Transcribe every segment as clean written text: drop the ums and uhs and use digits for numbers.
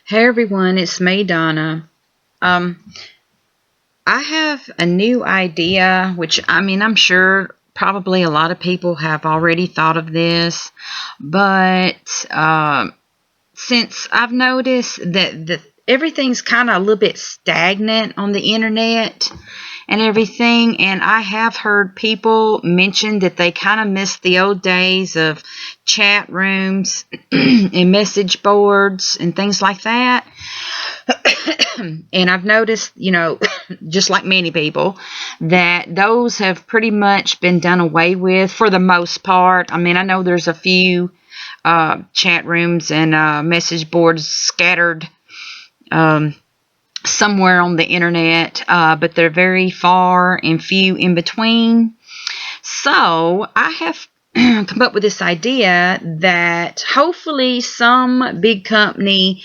Hey everyone, it's me, Donna. Um, I have a new idea, which I'm sure probably a lot of people have already thought of this, but since I've noticed that everything's kind of a little bit stagnant on the internet and everything, and I have heard people mention that they kind of miss the old days of chat rooms and message boards and things like that. And I've noticed, just like many people, that those have pretty much been done away with for the most part. I know there's a few chat rooms and message boards scattered somewhere on the internet, but they're very far and few in between. So I have come up with this idea that hopefully some big company,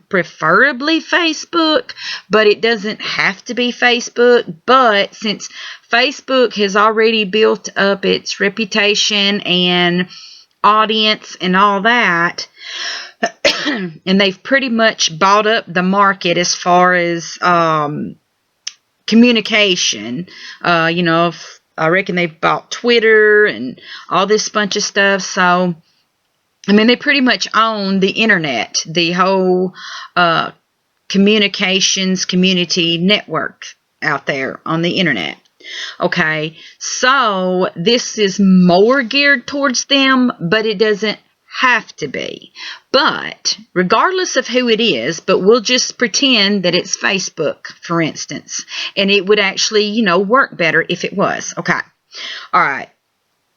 preferably Facebook, but it doesn't have to be Facebook. But since Facebook has already built up its reputation and audience and all that, and they've pretty much bought up the market as far as communication, I reckon they've bought Twitter and all this bunch of stuff. So, they pretty much own the internet, the whole communications community network out there on the internet. Okay, so this is more geared towards them, but it doesn't have to be. But regardless of who it is, but we'll just pretend that it's Facebook, for instance, and it would actually, work better if it was. Okay. All right.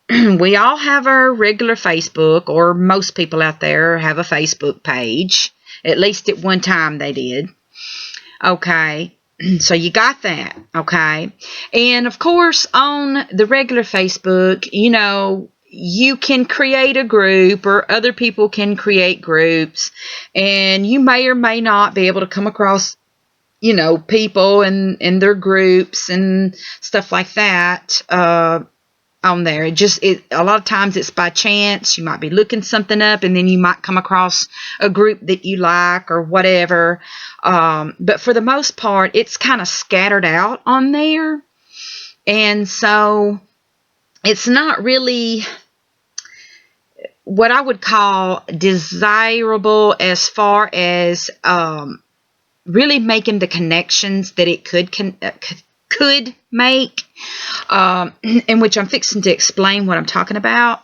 We all have our regular Facebook, or most people out there have a Facebook page. At least at one time they did. Okay. So you got that. Okay. And of course, on the regular Facebook, you can create a group, or other people can create groups, and you may or may not be able to come across, people and their groups and stuff like that on there. A lot of times it's by chance. You might be looking something up, and then you might come across a group that you like or whatever. But for the most part, it's kind of scattered out on there, and so it's not really what I would call desirable as far as really making the connections that it could make, in which I'm fixing to explain what I'm talking about.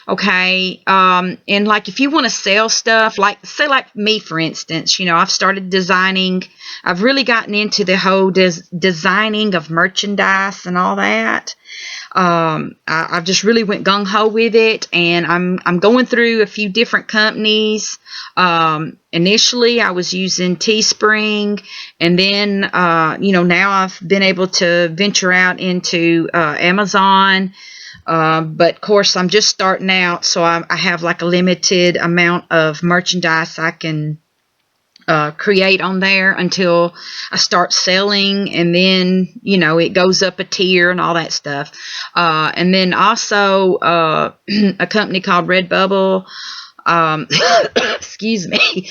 Okay, and like if you want to sell stuff, like say like me for instance, I've started designing. I've really gotten into the whole designing of merchandise and all that. I've just really went gung-ho with it, and I'm going through a few different companies. Initially I was using Teespring, and then now I've been able to venture out into Amazon. But of course I'm just starting out, so I have like a limited amount of merchandise I can create on there until I start selling, and then it goes up a tier and all that stuff. And then also a company called Redbubble. Excuse me.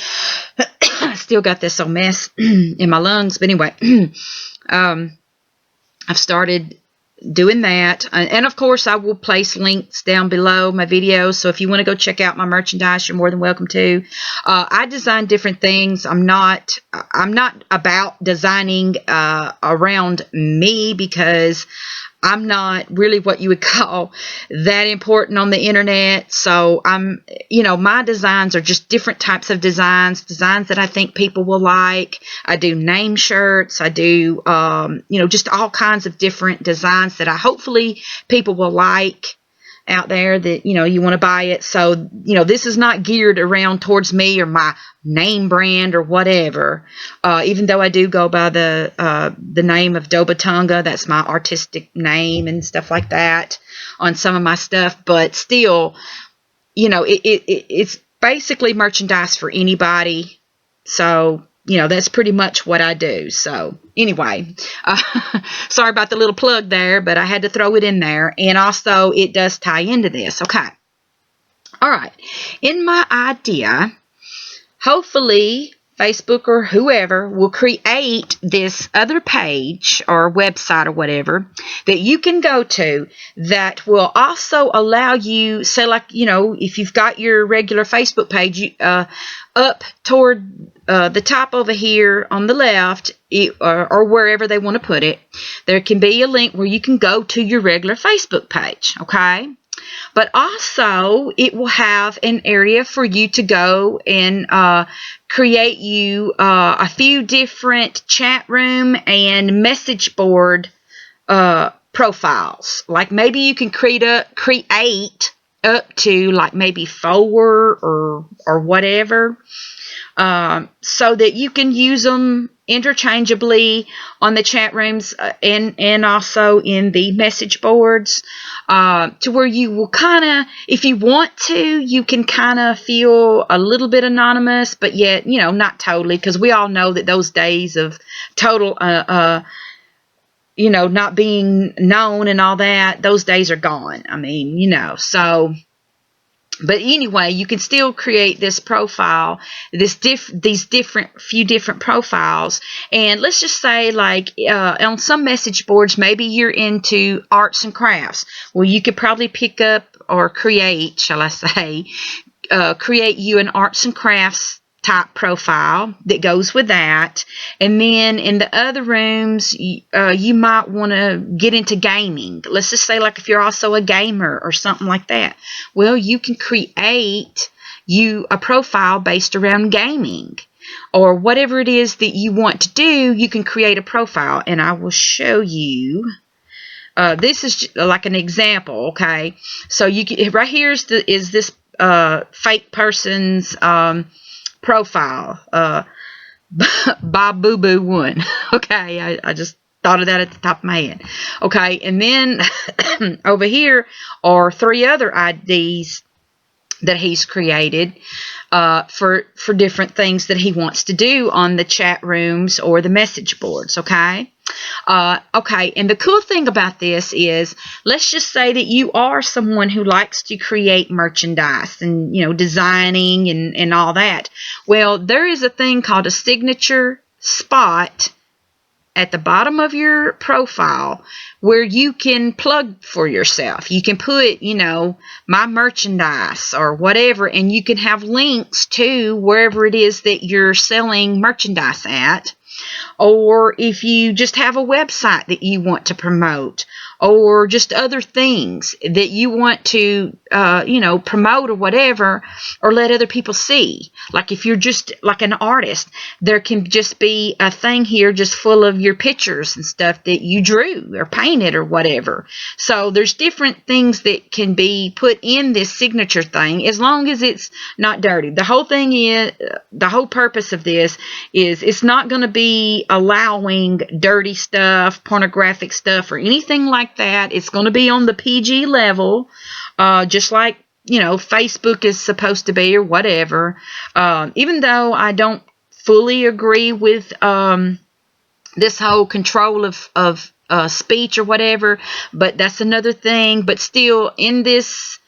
I still got this old mess in my lungs, but anyway, I've started doing that, and of course I will place links down below my videos, so if you want to go check out my merchandise, you're more than welcome to. I design different things. I'm not about designing around me, because I'm not really what you would call that important on the internet. So my designs are just different types of designs that I think people will like. I do name shirts. I do, just all kinds of different designs that hopefully people will like out there, that you want to buy it. So this is not geared around towards me or my name brand or whatever, even though I do go by the name of Dobatunga. That's my artistic name and stuff like that on some of my stuff. But still, it's basically merchandise for anybody. So that's pretty much what I do. So anyway, sorry about the little plug there, but I had to throw it in there. And also it does tie into this. Okay. All right. In my idea, hopefully Facebook or whoever will create this other page or website or whatever that you can go to that will also allow you, say, like, if you've got your regular Facebook page, up toward the top over here on the left, or wherever they want to put it, there can be a link where you can go to your regular Facebook page, okay? But also, it will have an area for you to go and create you a few different chat room and message board profiles. Like maybe you can create up to like maybe 4 or whatever, so that you can use them interchangeably on the chat rooms and also in the message boards, to where you will kind of, if you want to, you can kind of feel a little bit anonymous, but yet, not totally, because we all know that those days of total, not being known and all that, those days are gone. I mean, so... But anyway, you can still create this profile, these few different profiles. And let's just say, like, on some message boards, maybe you're into arts and crafts. Well, you could probably pick up or create, shall I say, create you an arts and crafts type profile that goes with that. And then in the other rooms, you might want to get into gaming. Let's just say, like, if you're also a gamer or something like that, well, you can create you a profile based around gaming, or whatever it is that you want to do. You can create a profile, and I will show you. This is like an example, okay? So you can, right here is this fake person's profile, Bob Boo Boo 1. Okay, I just thought of that at the top of my head. Okay, and then over here are 3 other IDs that he's created for different things that he wants to do on the chat rooms or the message boards. Okay. Okay, and the cool thing about this is, let's just say that you are someone who likes to create merchandise and, designing and all that. Well, there is a thing called a signature spot at the bottom of your profile where you can plug for yourself. You can put, my merchandise or whatever, and you can have links to wherever it is that you're selling merchandise at. Or if you just have a website that you want to promote, or just other things that you want to, promote or whatever, or let other people see. Like if you're just like an artist, there can just be a thing here just full of your pictures and stuff that you drew or painted or whatever. So there's different things that can be put in this signature thing, as long as it's not dirty. The whole purpose of this is it's not going to be allowing dirty stuff, pornographic stuff, or anything like that. It's going to be on the PG level, just like, Facebook is supposed to be, or whatever. Even though I don't fully agree with this whole control of speech or whatever, but that's another thing. But still, in this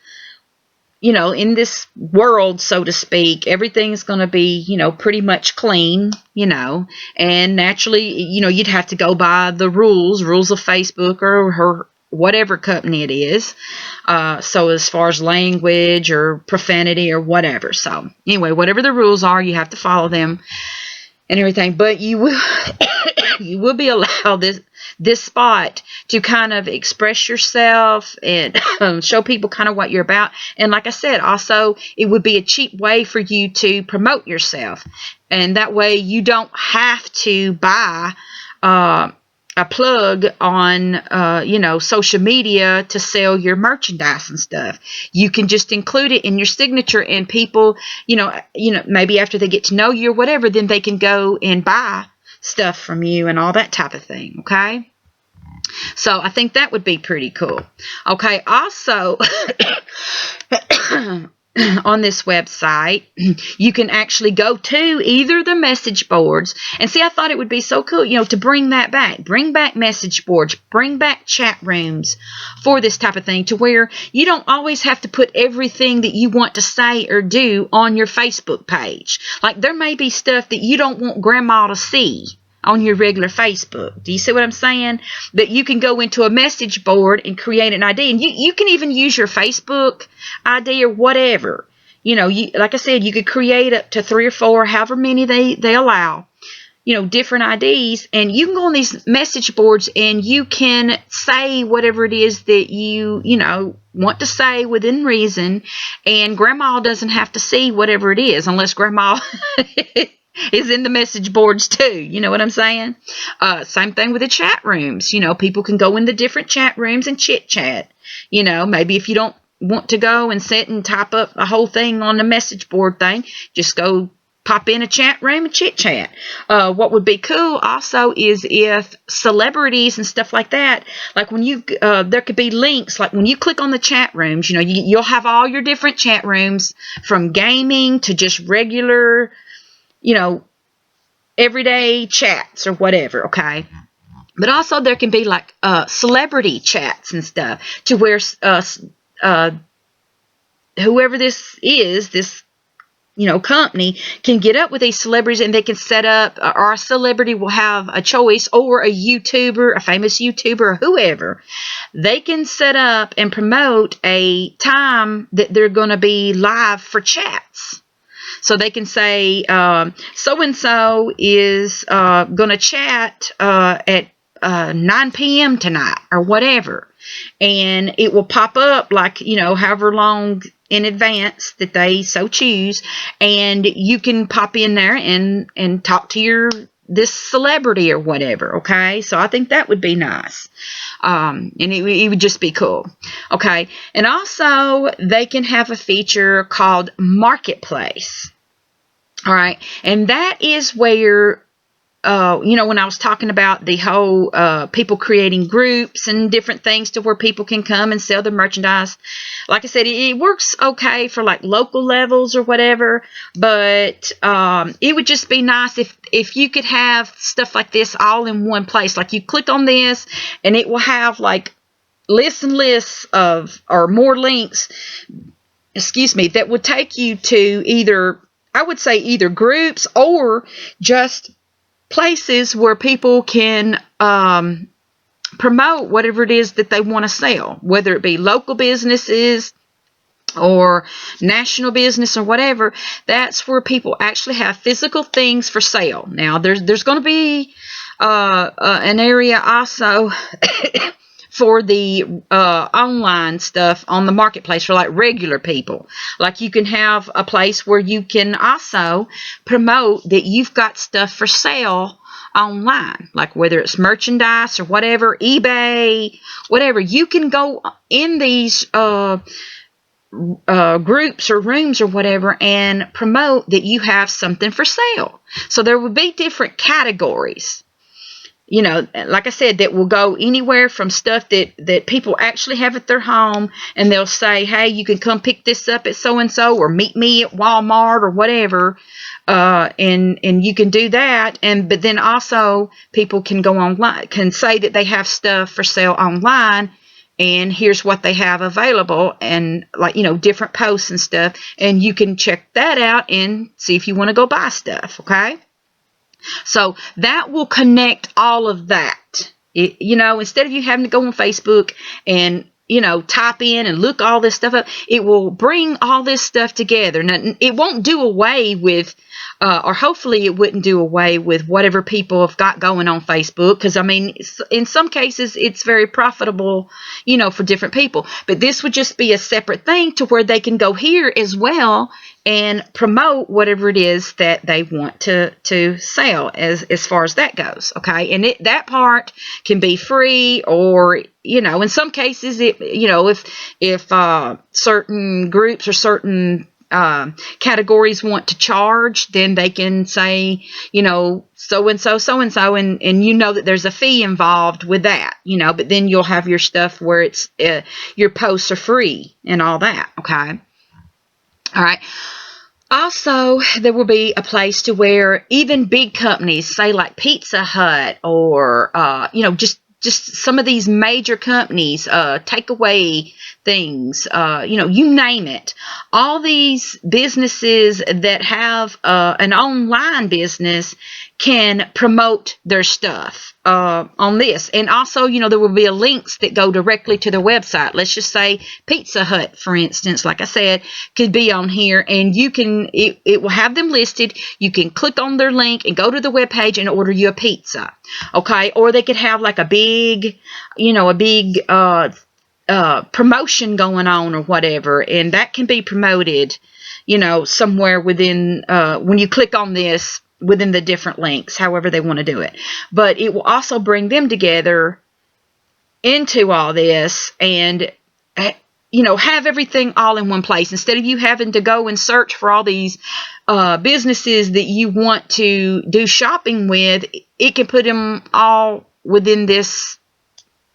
world, so to speak, everything's going to be, pretty much clean, and naturally, you'd have to go by the rules of Facebook or whatever company it is. So as far as language or profanity or whatever. So anyway, whatever the rules are, you have to follow them and everything. But you will you will be allowed this spot to kind of express yourself and show people kind of what you're about. And like I said, also, it would be a cheap way for you to promote yourself. And that way you don't have to buy a plug on, social media to sell your merchandise and stuff. You can just include it in your signature, and people, maybe after they get to know you or whatever, then they can go and buy stuff from you and all that type of thing. Okay. So I think that would be pretty cool. Okay. Also, on this website, you can actually go to either the message boards. And see, I thought it would be so cool, to bring that back. Bring back message boards. Bring back chat rooms for this type of thing, to where you don't always have to put everything that you want to say or do on your Facebook page. Like, there may be stuff that you don't want grandma to see on your regular Facebook. Do you see what I'm saying? That you can go into a message board and create an ID. And you can even use your Facebook ID or whatever. Like I said, you could create up to 3 or 4, however many they allow, different IDs. And you can go on these message boards and you can say whatever it is that you want to say within reason. And grandma doesn't have to see whatever it is, unless grandma is in the message boards too. You know what I'm saying? Same thing with the chat rooms. People can go in the different chat rooms and chit chat. Maybe if you don't want to go and sit and type up a whole thing on the message board thing, just go pop in a chat room and chit chat. What would be cool also is if celebrities and stuff like that, like when there could be links, like when you click on the chat rooms, you'll have all your different chat rooms, from gaming to just regular, everyday chats or whatever, okay? But also there can be like celebrity chats and stuff, to where whoever this is, this company, can get up with these celebrities, and they can set up, or a celebrity will have a choice, or a YouTuber, a famous YouTuber, or whoever. They can set up and promote a time that they're going to be live for chats. So they can say, so-and-so is going to chat at 9 p.m. tonight, or whatever. And it will pop up, like, however long in advance that they so choose. And you can pop in there and talk to this celebrity or whatever, okay? So I think that would be nice. And it would just be cool. Okay. And also, they can have a feature called Marketplace. All right. And that is where, when I was talking about the whole people creating groups and different things to where people can come and sell their merchandise. Like I said, it works okay for like local levels or whatever, but it would just be nice if you could have stuff like this all in one place. Like, you click on this and it will have like lists and lists of, or more links, that would take you to either groups or just places where people can promote whatever it is that they want to sell, whether it be local businesses or national business or whatever. That's where people actually have physical things for sale. Now, there's going to be an area also for the online stuff on the marketplace for like regular people. Like, you can have a place where you can also promote that you've got stuff for sale online, like whether it's merchandise or whatever, eBay, whatever. You can go in these groups or rooms or whatever and promote that you have something for sale. So there would be different categories. Like I said, that will go anywhere from stuff that people actually have at their home, and they'll say, hey, you can come pick this up at so-and-so, or meet me at Walmart or whatever, and you can do that. But then also people can go online, can say that they have stuff for sale online, and here's what they have available, and like, different posts and stuff, and you can check that out and see if you want to go buy stuff, okay? So that will connect all of that. Instead of you having to go on Facebook and, type in and look all this stuff up, it will bring all this stuff together. Now, it won't do away with, or hopefully it wouldn't do away with whatever people have got going on Facebook. Because, in some cases, it's very profitable, for different people. But this would just be a separate thing to where they can go here as well and promote whatever it is that they want to sell as far as that goes, okay? And that part can be free, or, in some cases, if certain groups or certain categories want to charge, then they can say, so-and-so, so-and-so, and that there's a fee involved with that, but then you'll have your stuff where it's, your posts are free and all that, okay? All right. Also, there will be a place to where even big companies, say like Pizza Hut or just some of these major companies, takeaway things, you name it. All these businesses that have an online business can promote their stuff on this. And also, there will be links that go directly to their website. Let's just say Pizza Hut, for instance, like I said, could be on here, and it will have them listed. You can click on their link and go to the webpage and order you a pizza. Okay. Or they could have like a big promotion going on or whatever, and that can be promoted, somewhere within, when you click on this, within the different links, however they want to do it. But it will also bring them together into all this and, have everything all in one place. Instead of you having to go and search for all these businesses that you want to do shopping with, it can put them all within this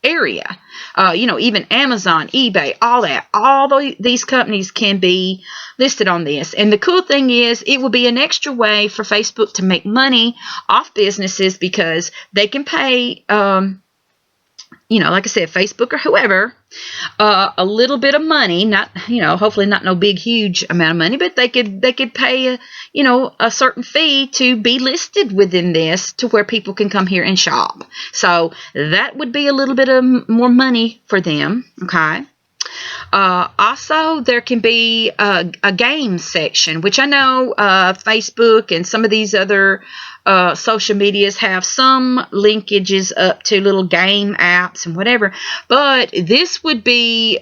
area. Even Amazon, eBay, all these companies can be listed on this. And the cool thing is, it will be an extra way for Facebook to make money off businesses, because they can pay, like I said, Facebook or whoever, a little bit of money, not, hopefully not no big, huge amount of money, but they could pay, a certain fee to be listed within this, to where people can come here and shop. So that would be a little bit of more money for them. Okay. Also, there can be a game section, which I know Facebook and some of these other social medias have some linkages up to little game apps and whatever. But this would be,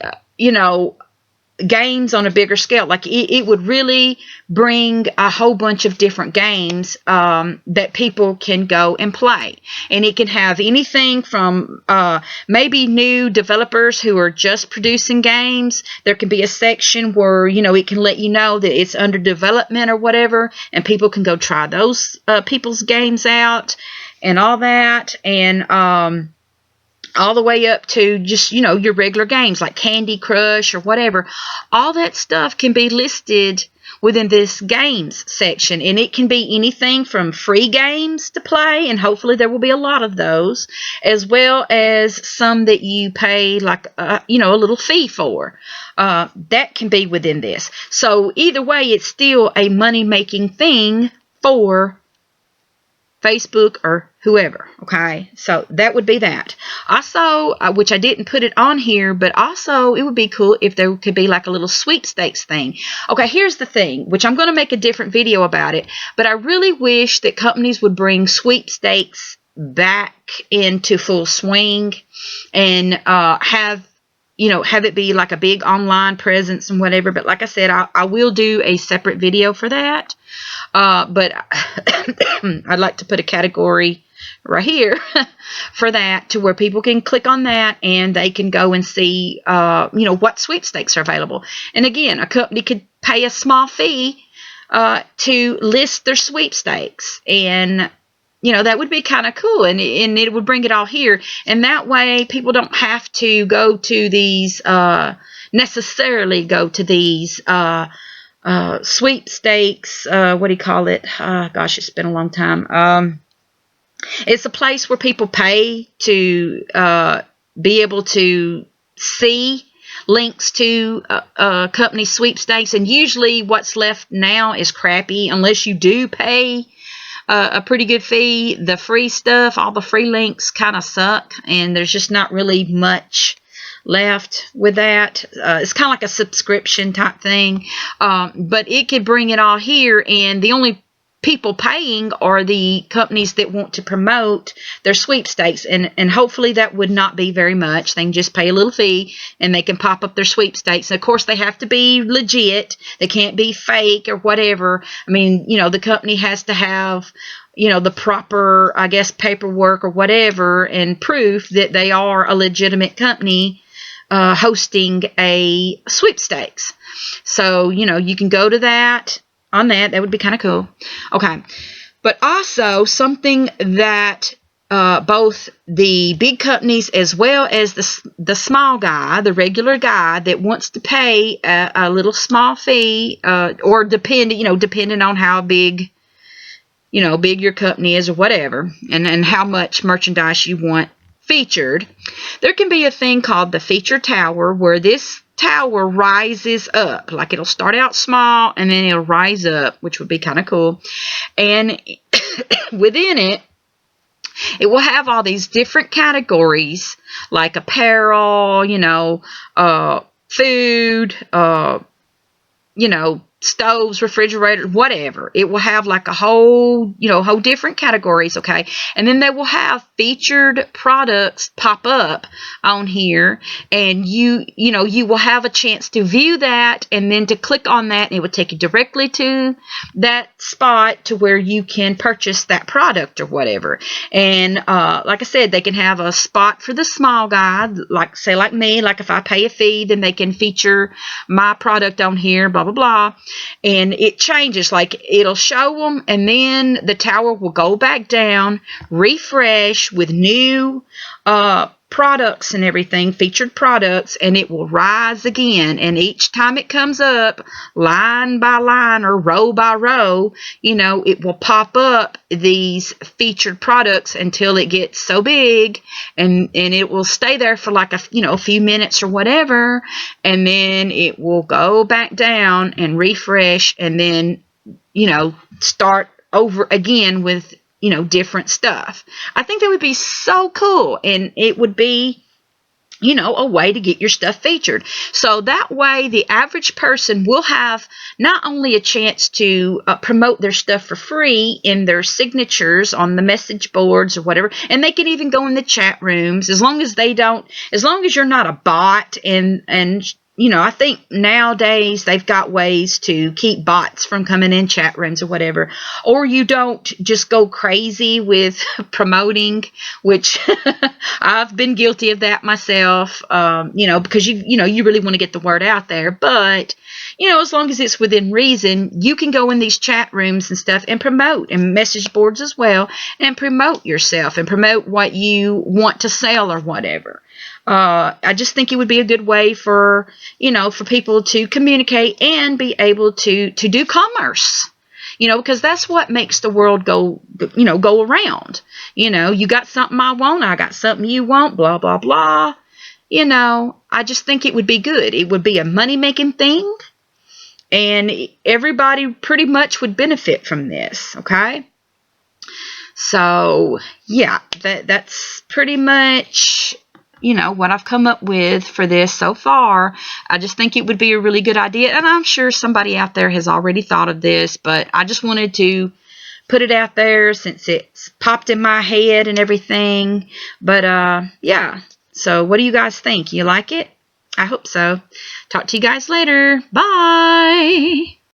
games on a bigger scale. Like it would really bring a whole bunch of different games that people can go and play. And it can have anything from maybe new developers who are just producing games. There can be a section where, it can let you know that it's under development or whatever, and people can go try those people's games out and all that. And all the way up to just, your regular games like Candy Crush or whatever. All that stuff can be listed within this games section, and it can be anything from free games to play, and hopefully there will be a lot of those, as well as some that you pay like a little fee for. That can be within this. So either way, it's still a money-making thing for Facebook or whoever. Okay, so that would be that. Also, which I didn't put it on here, but also it would be cool if there could be like a little sweepstakes thing. Okay, here's the thing, which I'm going to make a different video about it, but I really wish that companies would bring sweepstakes back into full swing and have it be like a big online presence and whatever. But like I said, I will do a separate video for that. But I'd like to put a category right here for that, to where people can click on that and they can go and see, what sweepstakes are available. And again, a company could pay a small fee to list their sweepstakes, and that would be kind of cool, and it would bring it all here. And that way people don't have to go to these, necessarily go to these sweepstakes, what do you call it? Gosh, it's been a long time. It's a place where people pay to be able to see links to company sweepstakes, and usually what's left now is crappy unless you do pay a pretty good fee. The free stuff, all the free links kind of suck, and there's just not really much left with that. It's kind of like a subscription type thing, but it could bring it all here, and the only people paying are the companies that want to promote their sweepstakes, and hopefully that would not be very much. They can just pay a little fee and they can pop up their sweepstakes. And of course, they have to be legit. They can't be fake or whatever. I mean, the company has to have the proper, I guess, paperwork or whatever, and proof that they are a legitimate company hosting a sweepstakes. So, you can go to that on that. That would be kind of cool. Okay. But also something that both the big companies as well as the small guy, the regular guy that wants to pay a little small fee, or depending on how big, big your company is or whatever, and how much merchandise you want featured. There can be a thing called the feature tower, where this tower rises up. Like, it'll start out small and then it'll rise up, which would be kind of cool. And within it, it will have all these different categories, like apparel, food, stoves, refrigerators, whatever. It will have like a whole different categories, okay? And then they will have featured products pop up on here, and you will have a chance to view that, and then to click on that, and it will take you directly to that spot to where you can purchase that product or whatever. And like I said, they can have a spot for the small guy, like me, like if I pay a fee, then they can feature my product on here, blah, blah, blah. And it changes, like it'll show them, and then the tower will go back down, refresh with new products and everything, featured products, and it will rise again. And each time it comes up, line by line or row by row, it will pop up these featured products until it gets so big, and it will stay there for like a few minutes or whatever, and then it will go back down and refresh, and then start over again with different stuff. I think that would be so cool, and it would be a way to get your stuff featured. So that way the average person will have not only a chance to promote their stuff for free in their signatures on the message boards or whatever, and they can even go in the chat rooms, as long as you're not a bot, and I think nowadays they've got ways to keep bots from coming in chat rooms or whatever, or you don't just go crazy with promoting, which I've been guilty of that myself, because you really want to get the word out there. But, as long as it's within reason, you can go in these chat rooms and stuff and promote, and message boards as well, and promote yourself and promote what you want to sell or whatever. I just think it would be a good way for people to communicate and be able to do commerce, because that's what makes the world go around. You got something I want, I got something you want, blah, blah, blah. I just think it would be good. It would be a money-making thing, and everybody pretty much would benefit from this, okay? So, yeah, that's pretty much what I've come up with for this so far. I just think it would be a really good idea, and I'm sure somebody out there has already thought of this, but I just wanted to put it out there since it's popped in my head and everything. But yeah, so what do you guys think? You like it? I hope so. Talk to you guys later. Bye.